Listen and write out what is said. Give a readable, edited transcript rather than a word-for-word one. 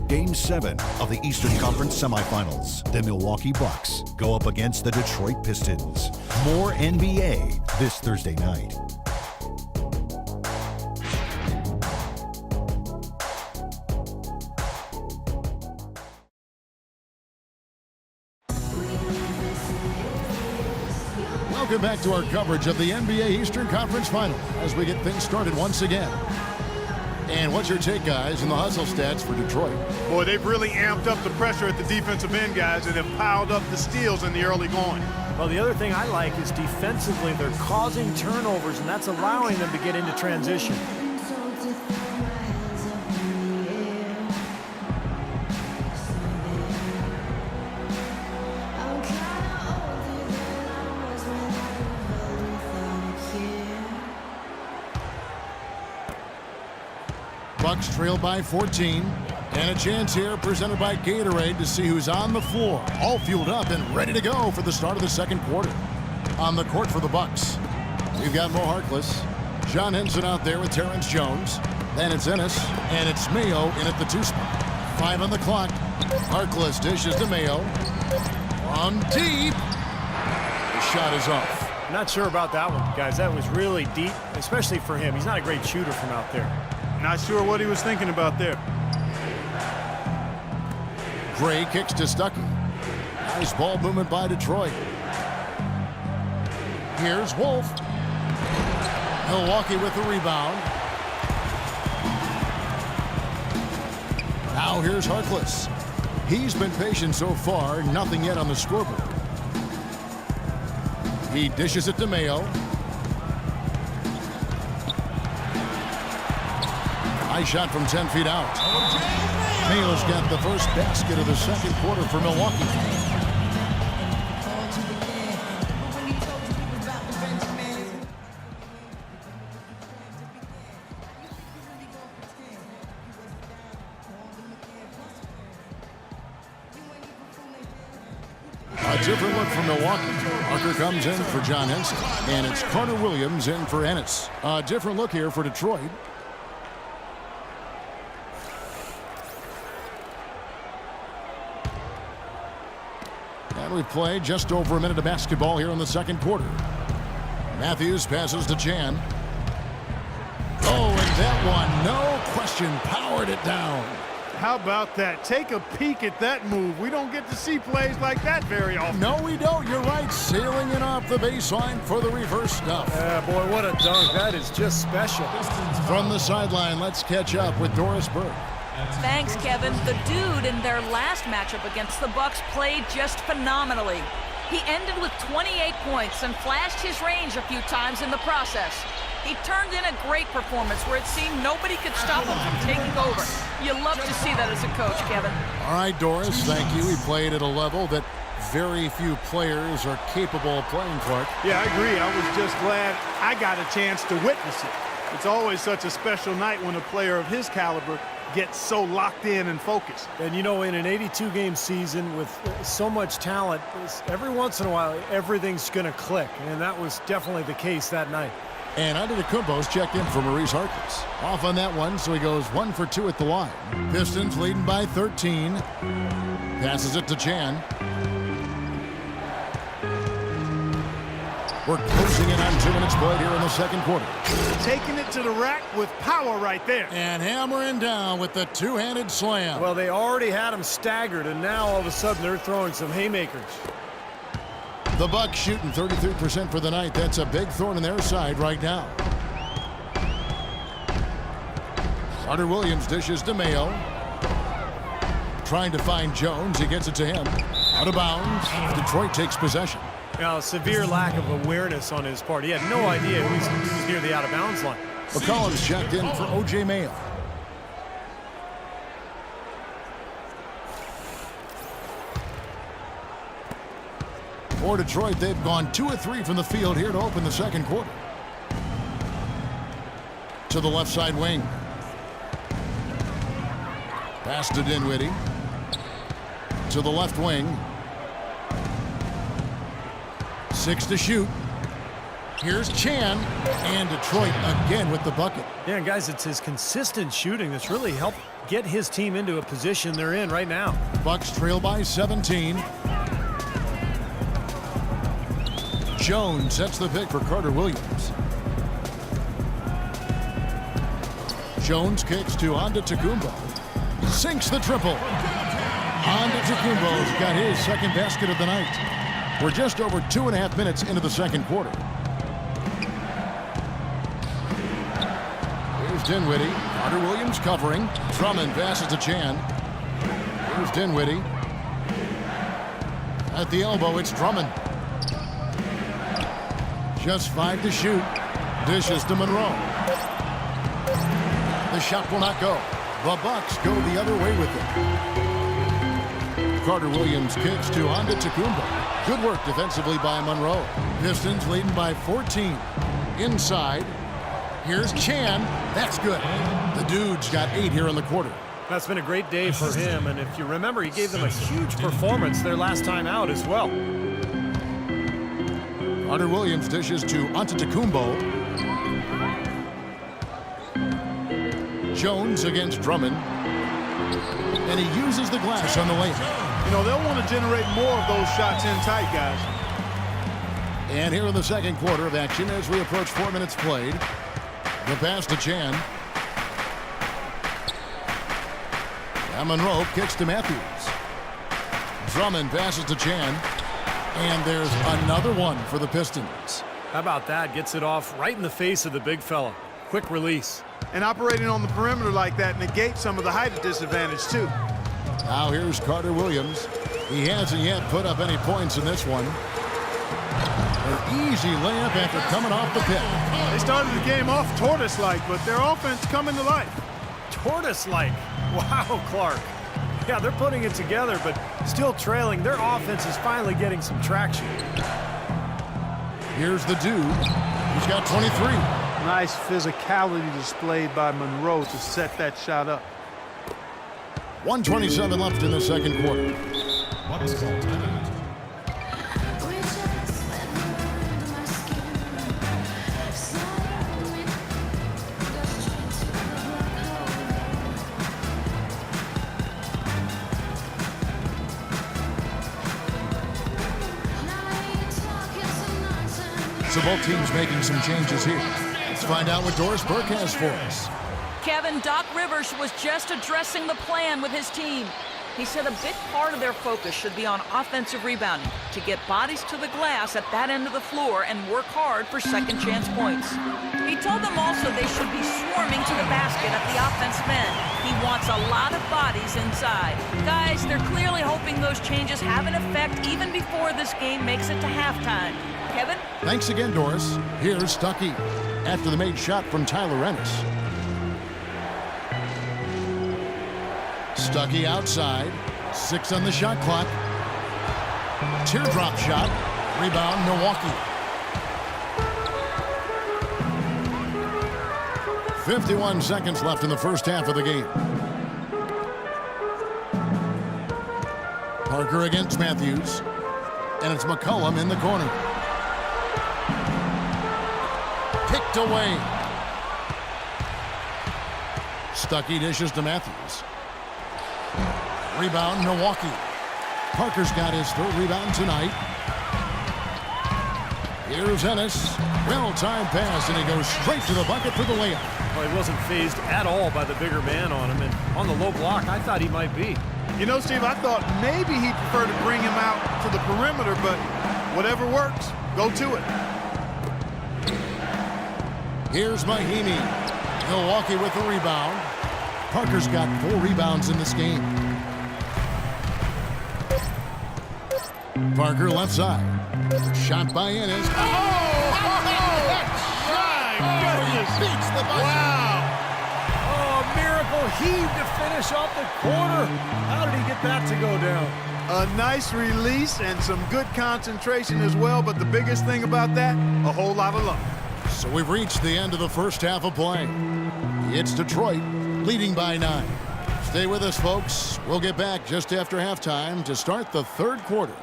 Game 7 of the Eastern Conference semifinals. The Milwaukee Bucks go up against the Detroit Pistons. More NBA this Thursday night. Welcome back to our coverage of the NBA Eastern Conference Final as we get things started once again. And what's your take, guys, in the hustle stats for Detroit? Boy, they've really amped up the pressure at the defensive end, guys, and have piled up the steals in the early going. Well, the other thing I like is defensively, they're causing turnovers, and that's allowing them to get into transition. Bucks trail by 14. And a chance here presented by Gatorade to see who's on the floor. All fueled up and ready to go for the start of the second quarter. On the court for the Bucks, we've got Mo Harkless. John Henson out there with Terrence Jones. Then it's Ennis, and it's Mayo in at the 2 spot. 5 on the clock. Harkless dishes to Mayo. From deep. The shot is off. Not sure about that one, guys. That was really deep, especially for him. He's not a great shooter from out there. Not sure what he was thinking about there. Gray kicks to Stuckey. Nice ball movement by Detroit. Here's Wolf. Milwaukee with the rebound. Now here's Harkless. He's been patient so far, nothing yet on the scoreboard. He dishes it to Mayo. High shot from 10 feet out. Mayo's got the first basket of the second quarter for Milwaukee. A different look for Milwaukee. Parker comes in for John Henson, and it's Carter Williams in for Ennis. A different look here for Detroit. And we've played just over a minute of basketball here in the second quarter. Matthews passes to Chan. Oh, and that one, no question, powered it down. How about that? Take a peek at that move. We don't get to see plays like that very often. No, we don't. You're right. Sailing in off the baseline for the reverse stuff. Yeah, boy, what a dunk. That is just special. From the sideline, let's catch up with Doris Burke. Thanks, Kevin. The dude in their last matchup against the Bucks played just phenomenally. He ended with 28 points and flashed his range a few times in the process. He turned in a great performance where it seemed nobody could stop him from taking over. You love to see that as a coach, Kevin. All right, Doris, thank you. He played at a level that very few players are capable of playing, Clark. Yeah, I agree. I was just glad I got a chance to witness it. It's always such a special night when a player of his caliber gets so locked in and focused. And, you know, in an 82-game season with so much talent, every once in a while, everything's going to click. And that was definitely the case that night. And Antetokounmpo's checked in for Maurice Harkless. Off on that one, so he goes 1 for 2 at the line. Pistons leading by 13. Passes it to Chan. We're closing in on 2 minutes played here in the second quarter. Taking it to the rack with power right there. And hammering down with the two-handed slam. Well, they already had him staggered, and now all of a sudden they're throwing some haymakers. The Bucks shooting 33% for the night. That's a big thorn in their side right now. Carter Williams dishes to Mayo. Trying to find Jones. He gets it to him. Out of bounds. Detroit takes possession. Now, severe lack of awareness on his part. He had no idea he was near the out-of-bounds line. McCollum's checked in for O.J. Mayo. For Detroit, they've gone 2 of 3 from the field here to open the second quarter. To the left side wing. Pass to Dinwiddie. To the left wing. 6 to shoot. Here's Chan, and Detroit again with the bucket. Yeah, guys, it's his consistent shooting that's really helped get his team into a position they're in right now. Bucks trail by 17. Jones sets the pick for Carter Williams. Jones kicks to Antetokounmpo. Sinks the triple. Antetokounmpo's got his second basket of the night. We're just over 2.5 minutes into the second quarter. Here's Dinwiddie. Carter Williams covering. Drummond passes to Chan. Here's Dinwiddie. At the elbow, it's Drummond. Just 5 to shoot. Dishes to Monroe. The shot will not go. The Bucks go the other way with it. Carter Williams kicks to Antetokounmpo. Good work defensively by Monroe. Pistons leading by 14. Inside. Here's Chan. That's good. The dude's got 8 here in the quarter. That's been a great day for him, and if you remember, he gave them a huge performance their last time out as well. Carter Williams dishes to Antetokounmpo. Jones against Drummond. And he uses the glass on the layup. You know, they'll want to generate more of those shots in tight, guys. And here in the second quarter of action as we approach 4 minutes played. The pass to Chan. And Monroe kicks to Matthews. Drummond passes to Chan. And there's another one for the Pistons. How about that? Gets it off right in the face of the big fella. Quick release. And operating on the perimeter like that negates some of the height disadvantage, too. Now here's Carter Williams. He hasn't yet put up any points in this one. An easy layup after coming off the pick. They started the game off tortoise-like, but their offense coming to life. Tortoise-like. Wow, Clark. Yeah, they're putting it together, but still trailing. Their offense is finally getting some traction. Here's the dude. He's got 23. Nice physicality displayed by Monroe to set that shot up. 1:27 left in the second quarter. So both teams making some changes here. Let's find out what Doris Burke has for us. Kevin, Doc Rivers was just addressing the plan with his team. He said a big part of their focus should be on offensive rebounding, to get bodies to the glass at that end of the floor and work hard for second chance points. He told them also they should be swarming to the basket at the offensive end. He wants a lot of bodies inside. Guys, they're clearly hoping those changes have an effect even before this game makes it to halftime. Kevin? Thanks again, Doris. Here's Stuckey after the made shot from Tyler Ennis. Stuckey outside. 6 on the shot clock. Teardrop shot. Rebound, Milwaukee. 51 seconds left in the first half of the game. Parker against Matthews. And it's McCollum in the corner. Picked away. Stuckey dishes to Matthews. Rebound, Milwaukee. Parker's got his 3rd rebound tonight. Here's Ennis. Well-timed pass, and he goes straight to the bucket for the layup. Well, he wasn't phased at all by the bigger man on him, and on the low block, I thought he might be. You know, Steve, I thought maybe he'd prefer to bring him out to the perimeter, but whatever works, go to it. Here's Mahinmi. Milwaukee with the rebound. Parker's got 4 rebounds in this game. Parker left side. Shot by Ennis. Beats the buzzer. Wow! Oh, a miracle heave to finish off the quarter. How did he get that to go down? A nice release and some good concentration as well, but the biggest thing about that, a whole lot of luck. So we've reached the end of the first half of play. It's Detroit leading by 9. Stay with us, folks. We'll get back just after halftime to start the third quarter.